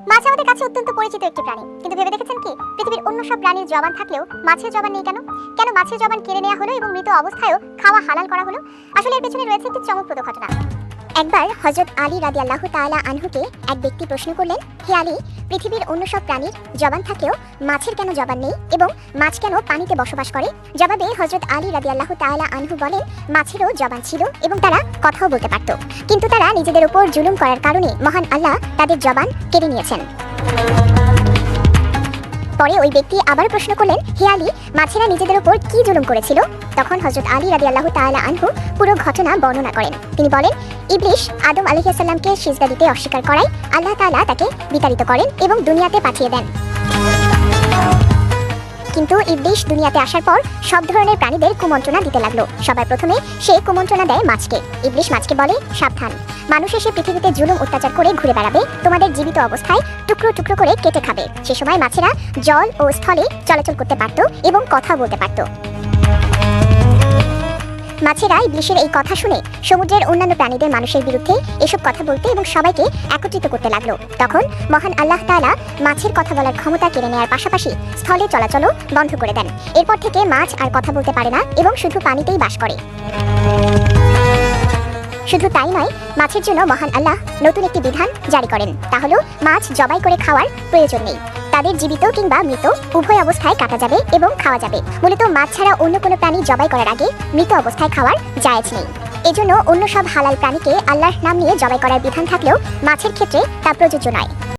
মাছ আমাদের কাছে অত্যন্ত পরিচিত একটি প্রাণী, কিন্তু ভেবে দেখেছেন কি পৃথিবীর অন্য সব প্রাণীর জবান থাকলেও মাছের জবান নেই কেন? কেন মাছের জবান কেড়ে নেওয়া হলো এবং মৃত অবস্থায়ও খাওয়া হালাল করা হলো? আসলে এর পেছনে রয়েছে একটি চমকপ্রদ ঘটনা। একবার হযরত আলী রাদিয়াল্লাহু তাআলা আনহুকে এক ব্যক্তি প্রশ্ন করলেন, হে আলী, পৃথিবীর অন্য সব প্রাণীর জবান থাকলেও মাছের কেন জবান নেই এবং মাছ কেন পানিতে বসবাস করে? জবাবে হযরত আলী রাদিয়াল্লাহু তাআলা আনহু বলেন, মাছেরও জবান ছিল এবং তারা কথাও বলতে পারত, কিন্তু তারা নিজেদের উপর জুলুম করার কারণে মহান আল্লাহ তাদের জবান কেড়ে নিয়েছেন। পরে ওই ব্যক্তি আবার প্রশ্ন করলেন, হে আলী, মাছেরা নিজেদের উপর কি জুলুম করেছিল? তখন হযরত আলী রাদিয়াল্লাহু তাআলা আনহু পুরো ঘটনা বর্ণনা করেন। তিনি বলেন, ইবলিস আদম আলাইহিস সালামকে সিজদা দিতে অস্বীকার করায় আল্লাহ তাআলা তাকে বিতাড়িত করেন এবং দুনিয়াতে পাঠিয়ে দেন। কিন্তু ইবলিস দুনিয়াতে আসার পর সব ধরনের প্রাণীদের কুমন্ত্রণা দিতে লাগলো। সবার প্রথমে সে কুমন্ত্রণা দেয় মাছকে। ইবলিস মাছকে বলে, সাবধান, মানুষ এসে পৃথিবীতে জুলুম অত্যাচার করে ঘুরে বেড়াবে, তোমাদের জীবিত অবস্থায় টুকরো টুকরো করে কেটে খাবে। সে সময় মাছেরা জল ও স্থলে চলাচল করতে পারত এবং কথা বলতে পারত। মাছেরা ইবলিসের এই কথা শুনে সমুদ্রের অন্যান্য প্রাণীদের মানুষের বিরুদ্ধে এসব কথা বলতে এবং সবাইকে একত্রিত করতে লাগলো। তখন মহান আল্লাহ তাআলা মাছের কথা বলার ক্ষমতা কেড়ে নেওয়ার পাশাপাশি স্থলে চলাচলও বন্ধ করে দেন। এরপর থেকে মাছ আর কথা বলতে পারে না এবং শুধু পানিতেই বাস করে। শুধু তাই নয়, মাছের জন্য মহান আল্লাহ নতুন একটি বিধান জারি করেন, তা হলো মাছ জবাই করে খাওয়ার প্রয়োজন নেই। তাদের জীবিত কিংবা মৃত উভয় অবস্থায় কাটা যাবে এবং খাওয়া যাবে। মূলত মাছ ছাড়া অন্য কোনো প্রাণী জবাই করার আগে মৃত অবস্থায় খাওয়ার জায়েজ নেই। এজন্য অন্য সব হালাল প্রাণীকে আল্লাহর নাম নিয়ে জবাই করার বিধান থাকলেও মাছের ক্ষেত্রে তা প্রযোজ্য নয়।